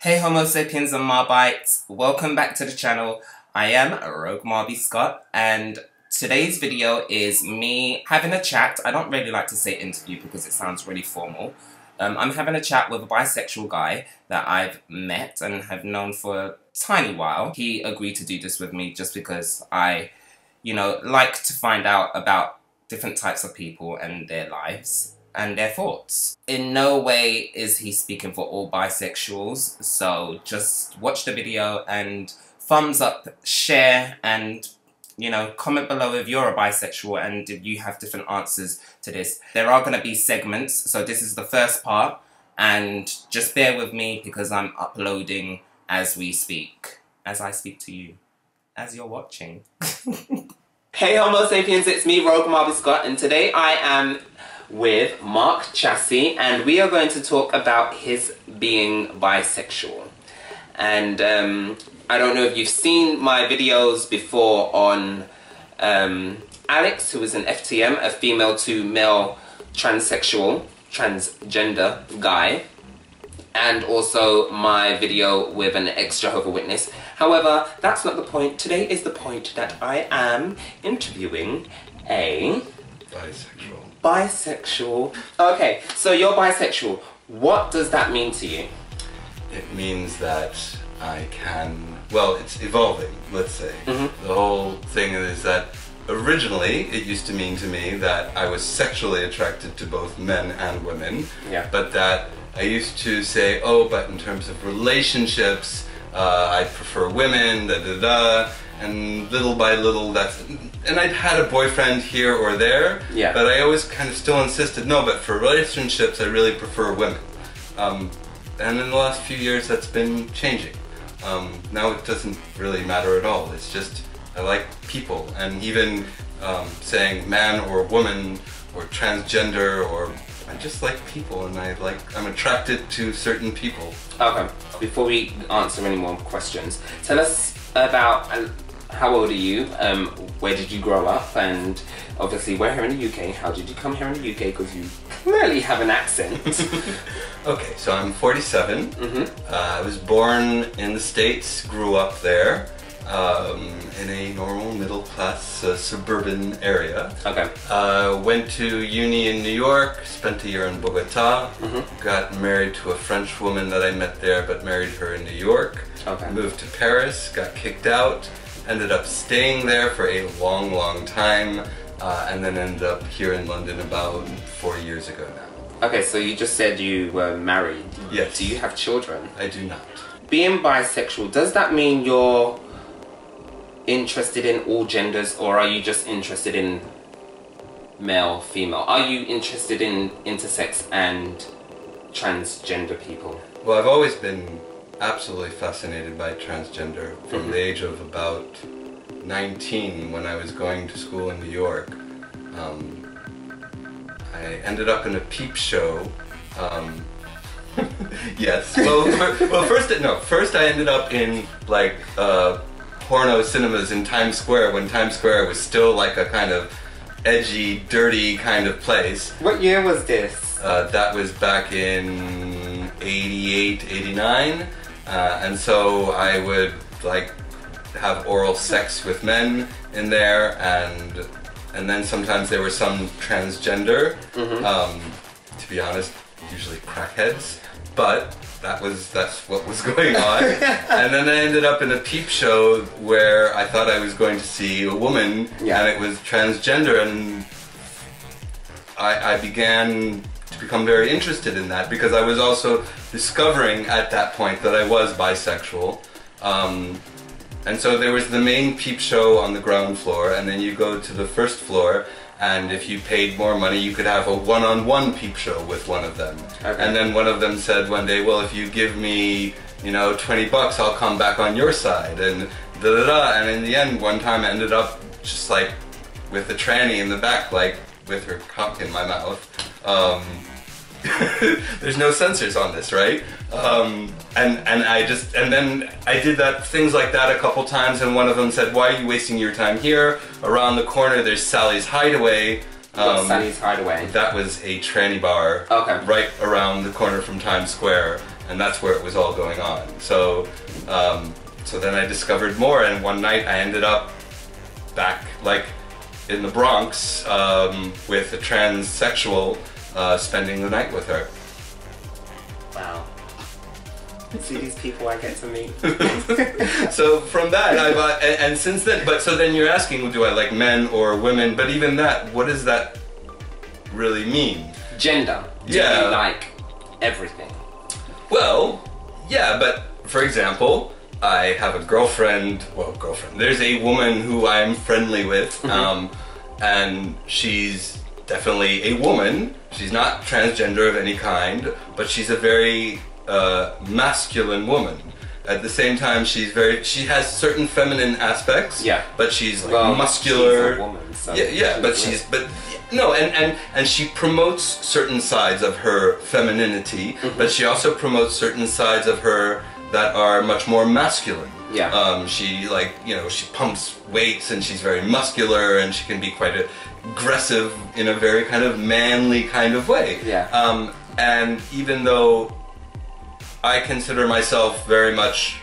Hey Homo sapiens and Marbites, welcome back to the channel. I am Rogue Marbz Scott, and today's video is me having a chat. I don't really like to say interview because it sounds really formal. I'm having a chat with a bisexual guy that I've met and have known for a tiny while. He agreed to do this with me just because I, like to find out about different types of people and their lives and their thoughts. In no way is he speaking for all bisexuals, so just watch the video and thumbs up, share, and comment below if you're a bisexual and if you have different answers to this. There are going to be segments, so this is the first part, and just bear with me because I'm uploading as we speak, as I speak to you, as you're watching. Hey Homo sapiens, it's me, Rogue Marbz Scott, and today I am with Mark Chassis, and we are going to talk about his being bisexual. And I don't know if you've seen my videos before on Alex, who is an FTM, a female to male transgender guy, and also my video with an ex-Jehovah's Witness. However, that's not the point. Today is the point that I am interviewing a bisexual. Okay, so you're bisexual. What does that mean to you? It means that I can, well, it's evolving, let's say. The whole thing is that originally it used to mean to me that I was sexually attracted to both men and women. Yeah. But that I used to say, oh, but in terms of relationships, I prefer women, and little by little and I'd had a boyfriend here or there, yeah, but I always kind of still insisted, no, but for relationships I really prefer women. And in the last few years that's been changing. Now it doesn't really matter at all, it's just I like people, and even saying man or woman or transgender, or I just like people, and I'm attracted to certain people. Okay, before we answer any more questions, tell us about how old are you, where did you grow up, and obviously we're here in the UK. How did you come here in the UK, because you clearly have an accent. Okay, so I'm 47. I was born in the States, grew up there, in a normal middle-class suburban area. Okay. Went to uni in New York, spent a year in Bogota, got married to a French woman that I met there, but married her in New York. Okay. Moved to Paris, got kicked out, ended up staying there for a long, long time, and then ended up here in London about 4 years ago now. Okay, so you just said you were married. Yes. Do you have children? I do not. Being bisexual, does that mean you're interested in all genders, or are you just interested in male, female? Are you interested in intersex and transgender people? Well, I've always been absolutely fascinated by transgender from the age of about 19, when I was going to school in New York. I ended up in a Peep show. Yes. Well, first I ended up in like porno cinemas in Times Square, when Times Square was still like a kind of edgy, dirty kind of place. What year was this? That was back in 88, 89. And so I would like have oral sex with men in there, and then sometimes there were some transgender, to be honest, usually crackheads, but that's what was going on. And then I ended up in a Peep show where I thought I was going to see a woman, and it was transgender, and I began to become very interested in that, because I was also discovering at that point that I was bisexual. And so there was the main Peep show on the ground floor, and then you go to the first floor, and if you paid more money you could have a one-on-one Peep show with one of them. Okay. And then one of them said one day, well, if you give me, $20 I'll come back on your side, and and in the end one time I ended up just like with a tranny in the back, like with her cock in my mouth. There's no censors on this, right? And then I did things like that a couple times, and one of them said, why are you wasting your time here? Around the corner there's Sally's Hideaway. What's Sally's Hideaway? That was a tranny bar, okay, right around the corner from Times Square, and that's where it was all going on. So then I discovered more, and one night I ended up back like in the Bronx with a transsexual, spending the night with her. Wow. See these people I get to meet. So from that, and since then, but so then you're asking, do I like men or women? But even that, what does that really mean? Gender. Do Yeah. you like everything? Well, yeah, but for example, I have a girlfriend, there's a woman who I'm friendly with, and she's definitely a woman. She's not transgender of any kind, but she's a very masculine woman. At the same time, she has certain feminine aspects, yeah, but she's like muscular. She's a woman, so and she promotes certain sides of her femininity, but she also promotes certain sides of her that are much more masculine. Yeah. She she pumps weights, and she's very muscular, and she can be quite aggressive in a very kind of manly kind of way. Yeah. And even though I consider myself very much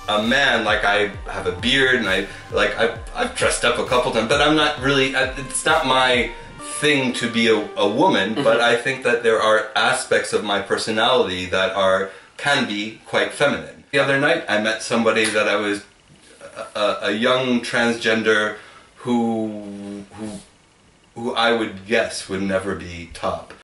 a man, like I have a beard and I've dressed up a couple times, but I'm not really, it's not my thing to be a woman, but I think that there are aspects of my personality that can be quite feminine. The other night I met somebody that I was a young transgender who I would guess would never be top.